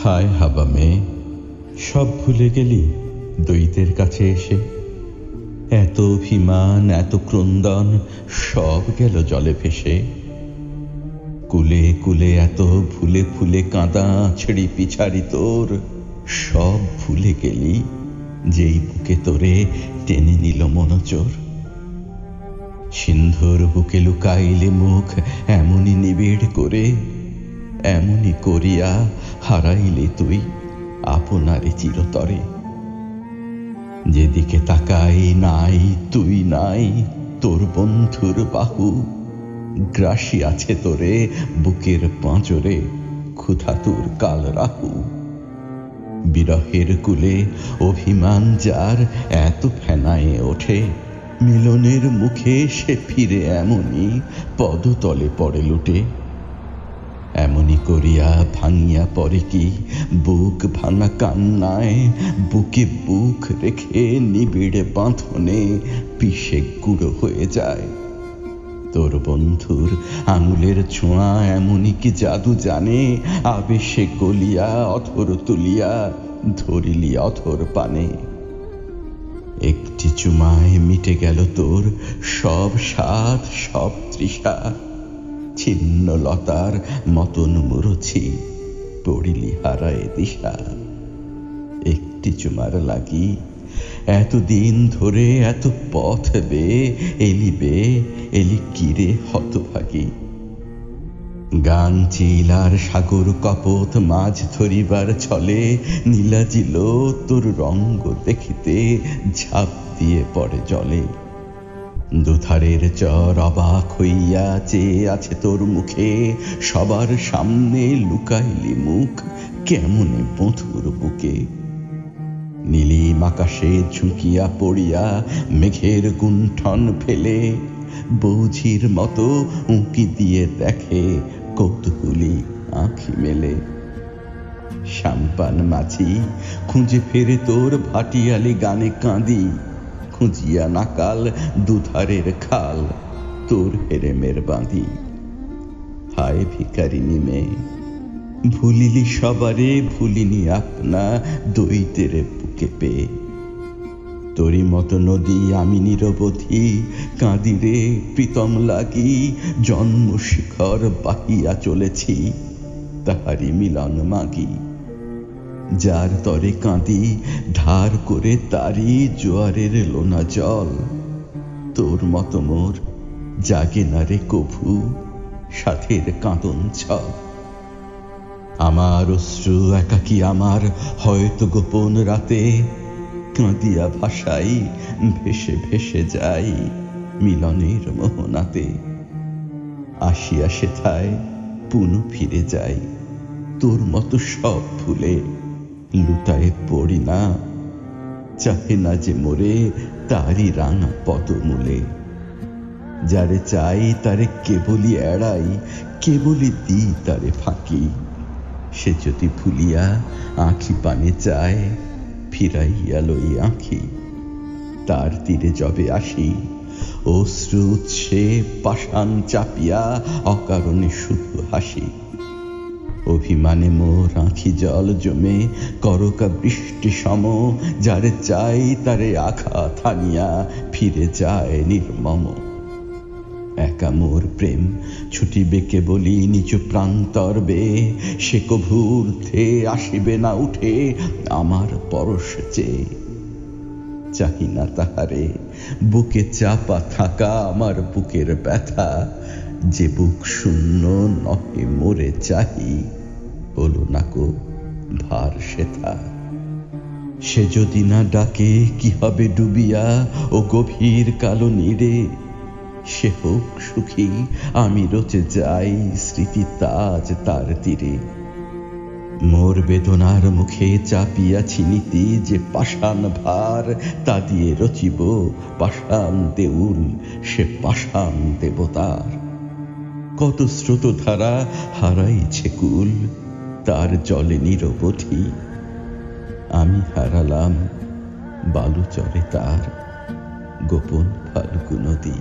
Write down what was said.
হায় হাবা মেয়ে, সব ভুলে গেলি দৈতের কাছে এসে। এত অভিমান, এত ক্রন্দন, সব গেল জলে ভেসে। কুলে কুলে এত ফুলে ফুলে কাঁদা ছেড়ি পিছাড়ি তোর, সব ভুলে গেলি যেই বুকে তোরে টেনে নিল মনোচোর। সিন্ধুর বুকে লুকাইলে মুখ এমনই নিবিড় করে, এমনই করিয়া হারাইলে তুই আপনারে চিরতরে। যেদিকে তাকাই নাই তুই নাই, তোর বন্ধুর বাহু গ্রাসী আছে তোরে বুকের পাঁজরে, ক্ষুধা তোর কাল রাহু। বিরহের কুলে অভিমান যার এত ফেনায়ে ওঠে, মিলনের মুখে সে ফিরে এমনই পদতলে পড়ে লুটে। এমনি করিয়া ভাঙিয়া পড়ে কি বুক ভাঙা কান্নায়, বুকে বুক রেখে নিবিড়ে বাঁধনে পিষে গুঁড়ো হয়ে যায়। তোর বন্ধুর আঙুলের ছোঁয়া এমনই কি জাদু জানে, আবেশে গলিয়া অথর তুলিয়া ধরিলি অথর পানে। একটি চুমায় মিটে গেল তোর সব স্বাদ, সব তৃষা। ছিন্ন লতার মতন মুরছি পড়িলি হারায় দিশা। একটি চুমার লাগি এতদিন ধরে এত পথ বেয়ে এলি কিরে হতভাগী। গান চিল আর সাগর কপত মাছ ধরিবার ছলে, নীলাজিল তোর রঙ্গ দেখিতে ঝাঁপ দিয়ে পড়ে জলে। দুধারের চর অবাক হইয়া চেয়ে আছে তোর মুখে, সবার সামনে লুকাইলি মুখ কেমনে বধুর বুকে। নীলিম আকাশে ঝুঁকিয়া পড়িয়া মেঘের গুণ্ঠন ফেলে, বৌঝির মতো উঁকি দিয়ে দেখে কৌতূহলী আঁখি মেলে। সাম্পান মাঝি খুঁজে ফেরে তোর ভাটিয়ালি গানে কাঁদি, খুঁজিয়া নাকাল দুধারের খাল তোর হেরেমের বাঁধি। হায় ভিখারিনী মেয়ে, ভুলিলি সবারে ভুলিনি আপনা দৈতের বুকে পেয়ে। তোরই মতো নদী আমি নিরবধি কাঁদি রে প্রীতম লাগি, জন্ম শিখর বাহিয়া চলেছি তাহারি মিলন মাগি। যার তরে কাঁদি ধার করে তারি জোয়ারের লোনা জল, তোর মতো মোর জাগে না রে কভু সাথের কাঁদন ছল। আমার অশ্রু একাকী আমার হয়তো গোপন রাতে, কাঁদিয়া ভাষাই ভেসে ভেসে যাই মিলনের মোহনাতে। আসিয়া সেথায় পুনঃ ফিরে যাই তোর মতো সব ভুলে, লুটায়ে পড়ি না চাহে না যে মোরে তারি রাঙা পদমূলে। যারে চাই তারে কেবলই এড়াই, কেবলই দিই তারে ফাঁকি। সে যদি ভুলিয়া আঁখি পানে চায় ফিরাইয়া লই আঁখি। তার তীরে যবে আসি অশ্রু উৎসে পাষাণ চাপিয়া অকারণে শুধু হাসি। অভিমানে মোর আঁখি জল জমে করকা বৃষ্টি সম, যারে চাই তারে আঘাত হানিয়া ফিরে যায় নির্মম। একা মোর প্রেম ছুটিবে কেবলি নিজ প্রান্তর বেয়ে, সে কভু ঊর্ধ্বে আসিবে না উঠে আমার পরশ চেয়ে। চাহি না তাহারে বুকে চাপা থাকা আমার বুকের ব্যথা, যে বুক শূন্য নহে মোরে চাহি হলো নাকো ভার সেথা। সে যদি না ডাকে কি হবে ডুবিয়া ও গভীর কালো নীড়ে, সে হোক সুখী আমি রচে যাই স্মৃতি তাজ তার তীরে। মোর বেদনার মুখে চাপিয়াছি নীতি যে পাষাণ ভার, তা দিয়ে রচিব পাষাণ দেউল সে পাষাণ দেবতার। কত স্রোতধারা হারাইছে কুল তার জলে নিরবধি, আমি হারালাম বালুচরে তার গোপন ফাল্গু নদী।